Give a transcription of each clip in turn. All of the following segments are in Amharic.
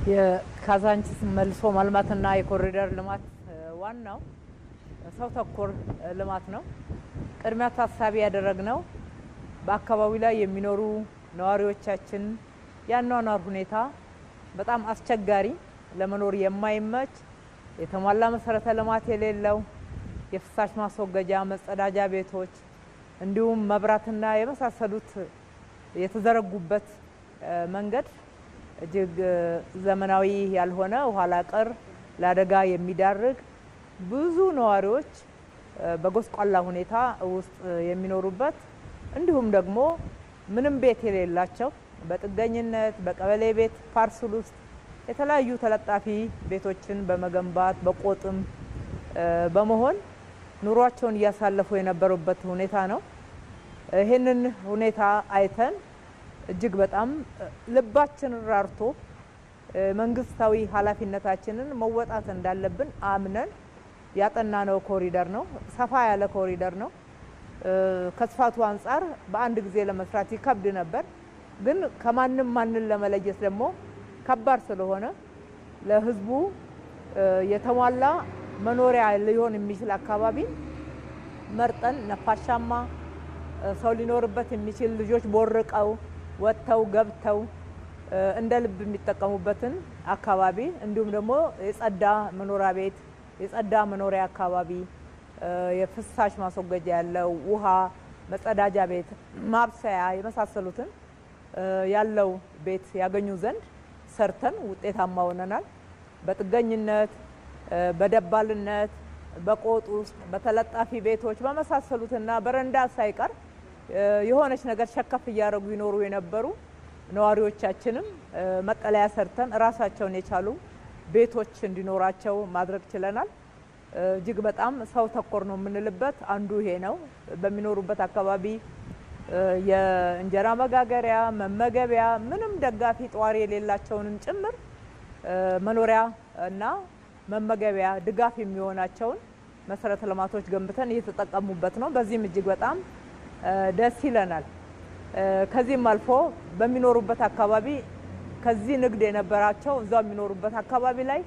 የካዛንቺስ መልሶ ማልማትና የኮሪደር ልማት ዋናው ሰው ተኮር ልማት ነው። ቅድሚያ ታሳቢ ያደረግነው በአካባቢው ላይ የሚኖሩ ነዋሪዎቻችን ያኗኗር ሁኔታ በጣም አስቸጋሪ ለመኖር የማይመች የተሟላ መሰረተ ልማት የሌለው የፍሳሽ ማስወገጃ መጸዳጃ ቤቶች እንዲሁም መብራትና የመሳሰሉት የተዘረጉበት መንገድ እጅግ ዘመናዊ ያልሆነ ኋላ ቀር ለአደጋ የሚዳርግ ብዙ ነዋሪዎች በጎስቋላ ሁኔታ ውስጥ የሚኖሩበት እንዲሁም ደግሞ ምንም ቤት የሌላቸው በጥገኝነት በቀበሌ ቤት ፓርሰል ውስጥ የተለያዩ ተለጣፊ ቤቶችን በመገንባት በቆጥም በመሆን ኑሯቸውን እያሳለፉ የነበሩበት ሁኔታ ነው። ይሄንን ሁኔታ አይተን እጅግ በጣም ልባችን ራርቶ መንግስታዊ ኃላፊነታችንን መወጣት እንዳለብን አምነን ያጠናነው ኮሪደር ነው። ሰፋ ያለ ኮሪደር ነው። ከስፋቱ አንፃር በአንድ ጊዜ ለመስራት ይከብድ ነበር። ግን ከማንም ማንን ለመለየት ደግሞ ከባድ ስለሆነ ለህዝቡ የተሟላ መኖሪያ ሊሆን የሚችል አካባቢ መርጠን ነፋሻማ ሰው ሊኖርበት የሚችል ልጆች ቦርቀው ወጥተው ገብተው እንደ ልብ የሚጠቀሙበትን አካባቢ እንዲሁም ደግሞ የጸዳ መኖሪያ ቤት የጸዳ መኖሪያ አካባቢ የፍሳሽ ማስወገጃ ያለው ውሃ መጸዳጃ ቤት ማብሰያ የመሳሰሉትን ያለው ቤት ያገኙ ዘንድ ሰርተን ውጤታማ ሆነናል። በጥገኝነት በደባልነት በቆጥ ውስጥ በተለጣፊ ቤቶች በመሳሰሉትና በረንዳ ሳይቀር የሆነች ነገር ሸከፍ እያደረጉ ይኖሩ የነበሩ ነዋሪዎቻችንም መጠለያ ሰርተን ራሳቸውን የቻሉ ቤቶች እንዲኖራቸው ማድረግ ችለናል። እጅግ በጣም ሰው ተኮር ነው የምንልበት አንዱ ይሄ ነው። በሚኖሩበት አካባቢ የእንጀራ መጋገሪያ መመገቢያ ምንም ደጋፊ ጧሪ የሌላቸውንም ጭምር መኖሪያ እና መመገቢያ ድጋፍ የሚሆናቸውን መሰረተ ልማቶች ገንብተን እየተጠቀሙበት ነው። በዚህም እጅግ በጣም ደስ ይለናል። ከዚህም አልፎ በሚኖሩበት አካባቢ ከዚህ ንግድ የነበራቸው እዛው የሚኖሩበት አካባቢ ላይ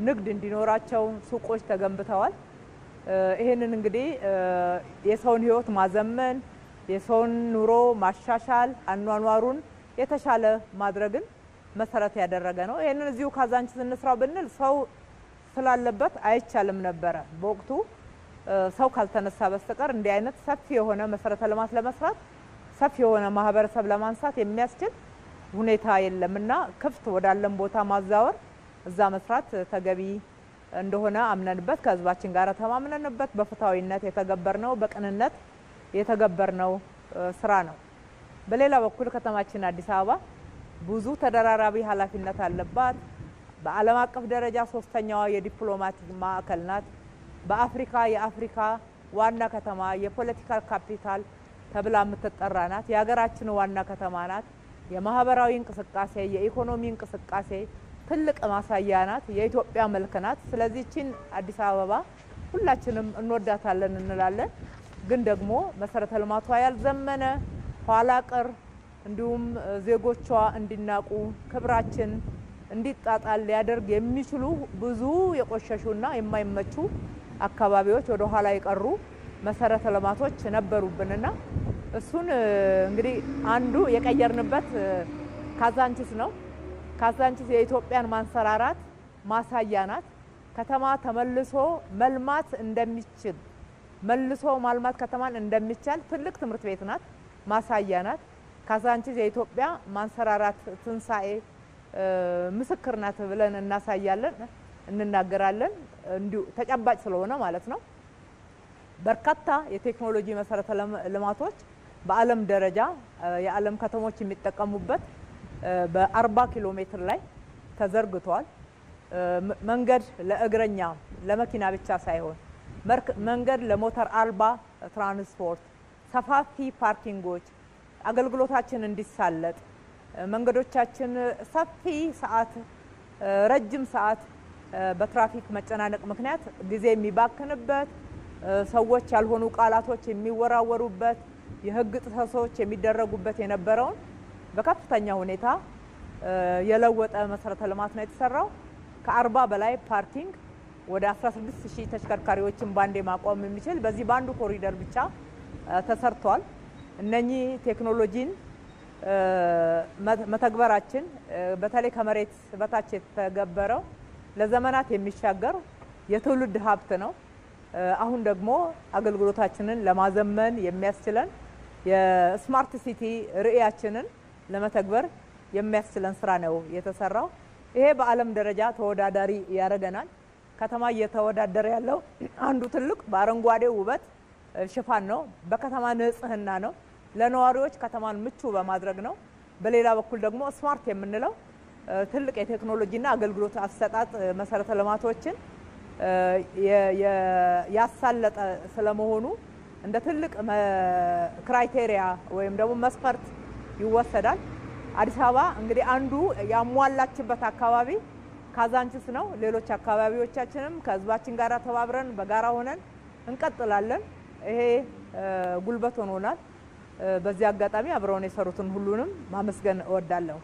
ንግድ እንዲኖራቸው ሱቆች ተገንብተዋል። ይሄንን እንግዲህ የሰውን ህይወት ማዘመን የሰውን ኑሮ ማሻሻል አኗኗሩን የተሻለ ማድረግን መሰረት ያደረገ ነው። ይሄንን እዚሁ ካዛንቺስ እንስራው ብንል ሰው ስላለበት አይቻልም ነበር። በወቅቱ ሰው ካልተነሳ በስተቀር እንዲህ አይነት ሰፊ የሆነ መሰረተ ልማት ለመስራት ሰፊ የሆነ ማህበረሰብ ለማንሳት የሚያስችል ሁኔታ የለምና ክፍት ወዳለም ቦታ ማዛወር እዛ መስራት ተገቢ እንደሆነ አምነንበት ከህዝባችን ጋር ተማምነንበት በፍትሃዊነት የተገበርነው በቅንነት የተገበርነው ስራ ነው። በሌላ በኩል ከተማችን አዲስ አበባ ብዙ ተደራራቢ ኃላፊነት አለባት። በዓለም አቀፍ ደረጃ ሶስተኛዋ የዲፕሎማቲክ ማዕከል ናት። በአፍሪካ የአፍሪካ ዋና ከተማ የፖለቲካ ካፒታል ተብላ የምትጠራ ናት። የሀገራችን ዋና ከተማ ናት። የማህበራዊ እንቅስቃሴ የኢኮኖሚ እንቅስቃሴ ትልቅ ማሳያ ናት። የኢትዮጵያ መልክ ናት። ስለዚህ እቺን አዲስ አበባ ሁላችንም እንወዳታለን እንላለን። ግን ደግሞ መሰረተ ልማቷ ያልዘመነ ኋላ ቀር እንዲሁም ዜጎቿ እንዲናቁ ክብራችን እንዲጣጣል ሊያደርግ የሚችሉ ብዙ የቆሸሹና የማይመቹ አካባቢዎች ወደ ኋላ የቀሩ መሰረተ ልማቶች ነበሩብንና እሱን እንግዲህ አንዱ የቀየርንበት ካዛንቺስ ነው። ካዛንቺስ የኢትዮጵያን ማንሰራራት ማሳያ ናት። ከተማ ተመልሶ መልማት እንደሚችል መልሶ ማልማት ከተማን እንደሚቻል ትልቅ ትምህርት ቤት ናት፣ ማሳያ ናት። ካዛንቺስ የኢትዮጵያ ማንሰራራት ትንሳኤ ምስክር ናት ብለን እናሳያለን እንናገራለን። እንዲሁ ተጨባጭ ስለሆነ ማለት ነው። በርካታ የቴክኖሎጂ መሰረተ ልማቶች በዓለም ደረጃ የዓለም ከተሞች የሚጠቀሙበት በ40 ኪሎ ሜትር ላይ ተዘርግቷል። መንገድ ለእግረኛ ለመኪና ብቻ ሳይሆን መንገድ ለሞተር አልባ ትራንስፖርት ሰፋፊ ፓርኪንጎች አገልግሎታችን እንዲሳለጥ መንገዶቻችን ሰፊ ሰዓት ረጅም ሰዓት በትራፊክ መጨናነቅ ምክንያት ጊዜ የሚባክንበት ሰዎች ያልሆኑ ቃላቶች የሚወራወሩበት የህግ ጥሰቶች የሚደረጉበት የነበረውን በከፍተኛ ሁኔታ የለወጠ መሰረተ ልማት ነው የተሰራው። ከ40 በላይ ፓርኪንግ ወደ 16000 ተሽከርካሪዎችን ባንዴ ማቆም የሚችል በዚህ ባንዱ ኮሪደር ብቻ ተሰርቷል። እነኚህ ቴክኖሎጂን መተግበራችን በተለይ ከመሬት በታች የተገበረው ለዘመናት የሚሻገር የትውልድ ሀብት ነው። አሁን ደግሞ አገልግሎታችንን ለማዘመን የሚያስችለን የስማርት ሲቲ ርዕያችንን ለመተግበር የሚያስችለን ስራ ነው የተሰራው። ይሄ በዓለም ደረጃ ተወዳዳሪ ያደርገናል። ከተማ እየተወዳደረ ያለው አንዱ ትልቅ በአረንጓዴ ውበት ሽፋን ነው፣ በከተማ ንጽህና ነው፣ ለነዋሪዎች ከተማን ምቹ በማድረግ ነው። በሌላ በኩል ደግሞ ስማርት የምንለው ትልቅ የቴክኖሎጂና አገልግሎት አሰጣጥ መሰረተ ልማቶችን ያሳለጠ ስለመሆኑ እንደ ትልቅ ክራይቴሪያ ወይም ደግሞ መስፈርት ይወሰዳል። አዲስ አበባ እንግዲህ አንዱ ያሟላችበት አካባቢ ካዛንቺስ ነው። ሌሎች አካባቢዎቻችንም ከህዝባችን ጋር ተባብረን በጋራ ሆነን እንቀጥላለን። ይሄ ጉልበት ሆኖናል። በዚህ አጋጣሚ አብረውን የሰሩትን ሁሉንም ማመስገን እወዳለሁ።